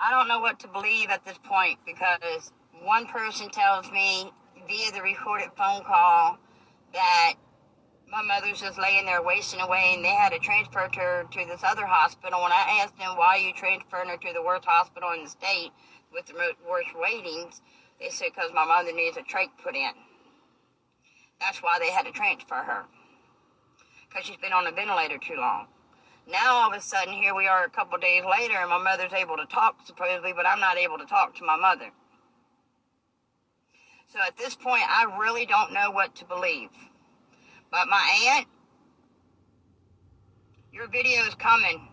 I don't know what to believe at this point because one person tells me via the recorded phone call that my mother's just laying there wasting away and they had to transfer her to this other hospital. When I asked them why you transferring her to the worst hospital in the state with the worst ratings, they said because my mother needs a trach put in. That's why they had to transfer her, because she's been on a ventilator too long. Now all of a sudden, here we are a couple days later, and my mother's able to talk supposedly, but I'm not able to talk to my mother. So at this point, I really don't know what to believe. But my aunt, your video is coming,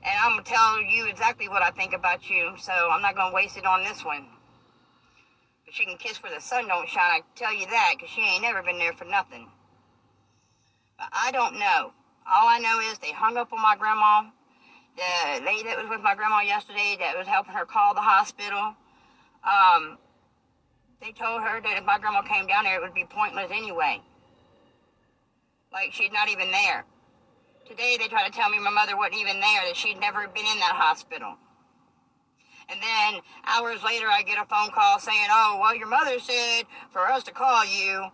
and I'm going to tell you exactly what I think about you, so I'm not going to waste it on this one. But she can kiss where the sun don't shine, I can tell you that, because she ain't never been there for nothing. But I don't know. All I know is they hung up on my grandma. The lady that was with my grandma yesterday that was helping her call the hospital, they told her that if my grandma came down there, it would be pointless anyway. Like she's not even there. Today they tried to tell me my mother wasn't even there, that she'd never been in that hospital. And then hours later I get a phone call saying, oh, well, your mother said for us to call you.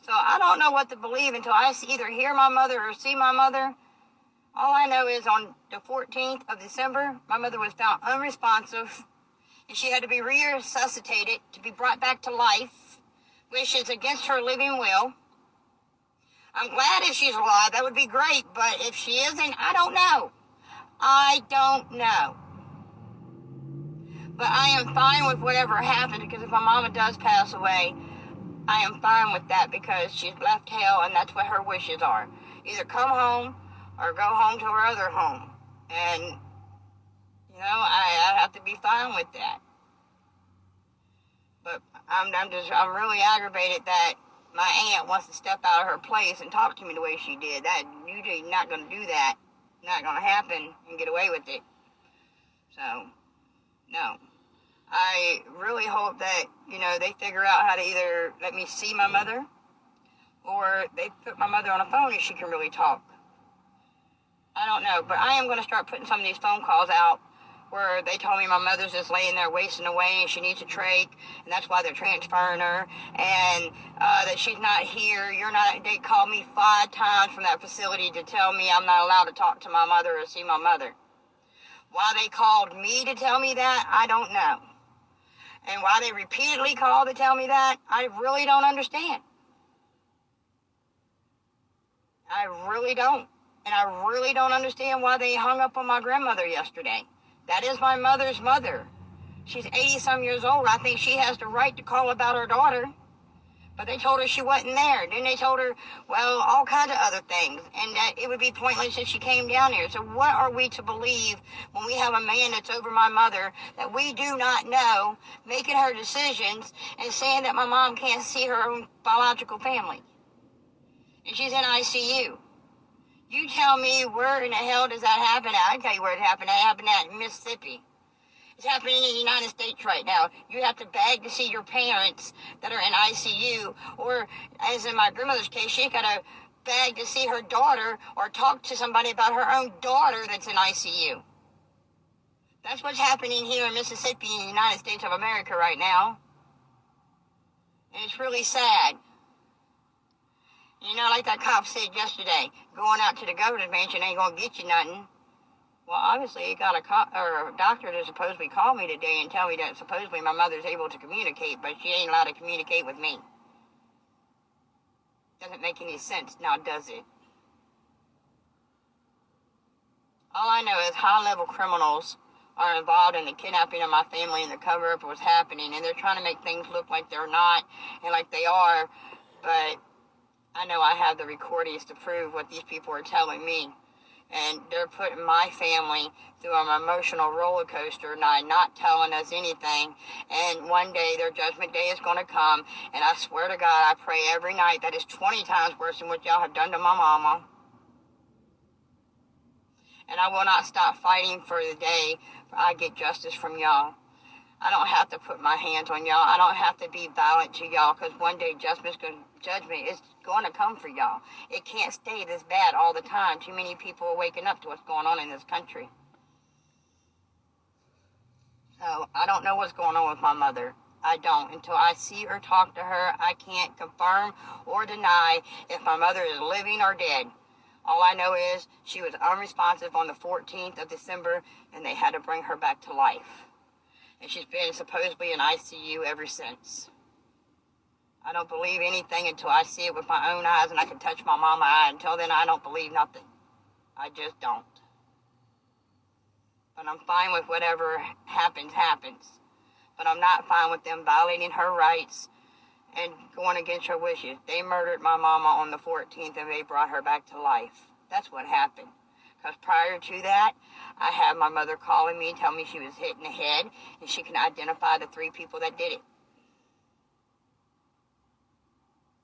So I don't know what to believe until I either hear my mother or see my mother. All I know is on the 14th of December, my mother was found unresponsive, and she had to be resuscitated to be brought back to life, which is against her living will. I'm glad if she's alive. That would be great. But if she isn't, I don't know. I don't know. But I am fine with whatever happened, because if my mama does pass away, I am fine with that, because she's left hell and that's what her wishes are. Either come home or go home to her other home. And, you know, I have to be fine with that. But I'm really aggravated that my aunt wants to step out of her place and talk to me the way she did. That you're not going to do that. Not going to happen and get away with it. So, no. I really hope that, they figure out how to either let me see my mother, or they put my mother on a phone and she can really talk. I don't know, but I am going to start putting some of these phone calls out where they told me my mother's just laying there wasting away and she needs a trach, and that's why they're transferring her, and that she's not here. They called me 5 times from that facility to tell me I'm not allowed to talk to my mother or see my mother. Why they called me to tell me that, I don't know. And why they repeatedly called to tell me that, I really don't understand. I really don't. And I really don't understand why they hung up on my grandmother yesterday. That is my mother's mother. She's 80-some years old. I think she has the right to call about her daughter. But they told her she wasn't there. Then they told her, well, all kinds of other things. And that it would be pointless if she came down here. So what are we to believe when we have a man that's over my mother that we do not know, making her decisions and saying that my mom can't see her own biological family? And she's in ICU. You tell me where in the hell does that happen at? I can tell you where it happened. It happened at Mississippi. It's happening in the United States right now. You have to beg to see your parents that are in ICU. Or, as in my grandmother's case, she got to beg to see her daughter or talk to somebody about her own daughter that's in ICU. That's what's happening here in Mississippi in the United States of America right now. And it's really sad. Like that cop said yesterday, going out to the governor's mansion ain't going to get you nothing. Well, obviously, he got a doctor to supposedly call me today and tell me that supposedly my mother's able to communicate, but she ain't allowed to communicate with me. Doesn't make any sense now, does it? All I know is high-level criminals are involved in the kidnapping of my family and the cover-up of what's happening, and they're trying to make things look like they're not and like they are, but I know I have the recordings to prove what these people are telling me. And they're putting my family through an emotional roller coaster, not telling us anything. And one day their judgment day is going to come. And I swear to God, I pray every night that is 20 times worse than what y'all have done to my mama. And I will not stop fighting for the day I get justice from y'all. I don't have to put my hands on y'all. I don't have to be violent to y'all, because one day judgment is going to come for y'all. It can't stay this bad all the time. Too many people are waking up to what's going on in this country. So I don't know what's going on with my mother. I don't. Until I see or talk to her, I can't confirm or deny if my mother is living or dead. All I know is she was unresponsive on the 14th of December, and they had to bring her back to life. And she's been supposedly in ICU ever since. I don't believe anything until I see it with my own eyes and I can touch my mama's eye. Until then, I don't believe nothing. I just don't. But I'm fine with whatever happens. But I'm not fine with them violating her rights and going against her wishes. They murdered my mama on the 14th and they brought her back to life. That's what happened. Because prior to that, I had my mother calling me and telling me she was hit in the head and she can identify the 3 people that did it.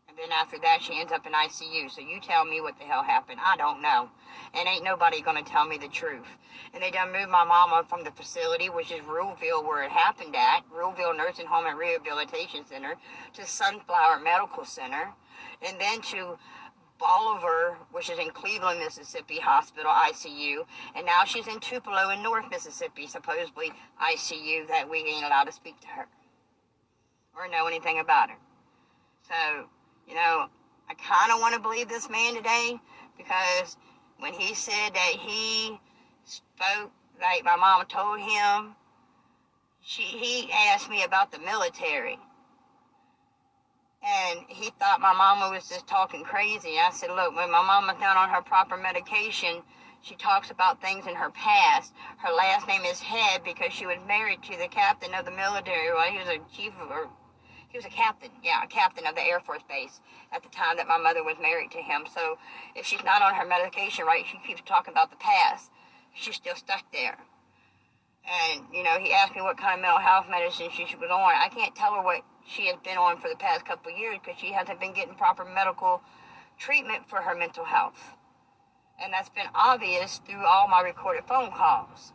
And then after that, she ends up in ICU. So you tell me what the hell happened. I don't know. And ain't nobody going to tell me the truth. And they done moved my mama from the facility, which is Ruleville, where it happened at, Ruleville Nursing Home and Rehabilitation Center, to Sunflower Medical Center, and then to Bolivar, which is in Cleveland, Mississippi Hospital ICU, and now she's in Tupelo in North Mississippi, supposedly ICU, that we ain't allowed to speak to her or know anything about her. So, I kind of want to believe this man today, because when he said that he spoke, like my mama told him, he asked me about the military. And he thought my mama was just talking crazy. I said, look, when my mama's not on her proper medication, she talks about things in her past. Her last name is Head because she was married to the captain of the military. Well, he was a captain of the Air Force Base at the time that my mother was married to him. So if she's not on her medication, right, she keeps talking about the past. She's still stuck there. And, he asked me what kind of mental health medicine she was on. I can't tell her what she has been on for the past couple of years because she hasn't been getting proper medical treatment for her mental health. And that's been obvious through all my recorded phone calls.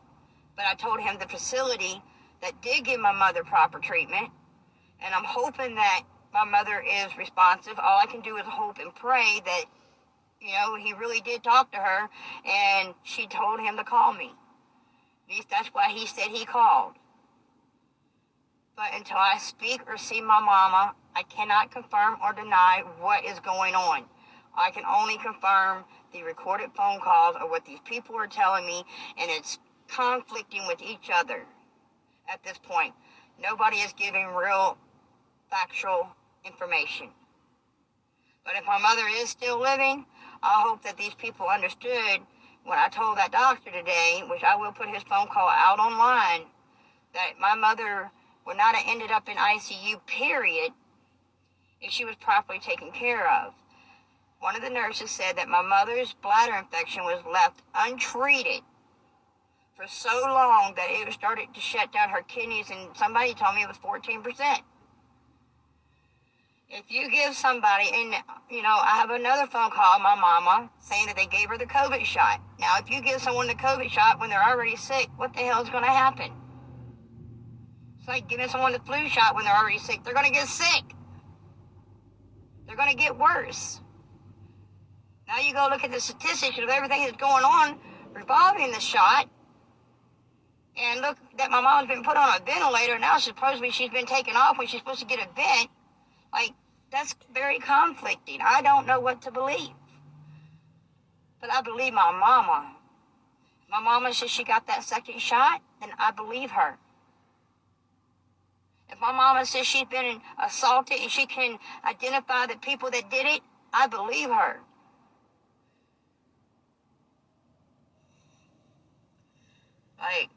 But I told him the facility that did give my mother proper treatment, and I'm hoping that my mother is responsive. All I can do is hope and pray that, he really did talk to her and she told him to call me. At least that's why he said he called. But until I speak or see my mama, I cannot confirm or deny what is going on. I can only confirm the recorded phone calls of what these people are telling me, and it's conflicting with each other at this point. Nobody is giving real factual information. But if my mother is still living, I hope that these people understood when I told that doctor today, which I will put his phone call out online, that my mother would not have ended up in ICU, period, if she was properly taken care of. One of the nurses said that my mother's bladder infection was left untreated for so long that it started to shut down her kidneys, and somebody told me it was 14%. If you give somebody, and I have another phone call, my mama, saying that they gave her the COVID shot. Now, if you give someone the COVID shot when they're already sick, what the hell is going to happen? It's like giving someone the flu shot when they're already sick. They're going to get sick. They're going to get worse. Now you go look at the statistics of everything that's going on revolving the shot, and look that my mom's been put on a ventilator. Now supposedly she's been taken off when she's supposed to get a vent. Like, that's very conflicting. I don't know what to believe. But I believe my mama. My mama says she got that second shot, then I believe her. If my mama says she's been assaulted and she can identify the people that did it, I believe her. Like,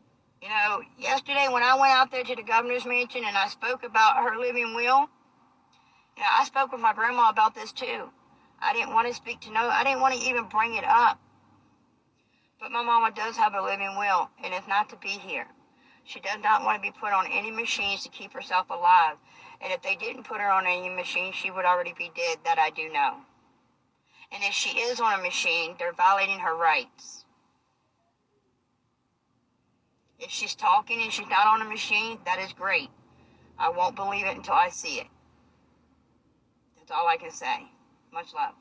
yesterday when I went out there to the governor's mansion and I spoke about her living will, I spoke with my grandma about this too. I didn't want to even bring it up. But my mama does have a living will, and it's not to be here. She does not want to be put on any machines to keep herself alive. And if they didn't put her on any machine, she would already be dead. That I do know. And if she is on a machine, they're violating her rights. If she's talking and she's not on a machine, that is great. I won't believe it until I see it. That's all I can say. Much love.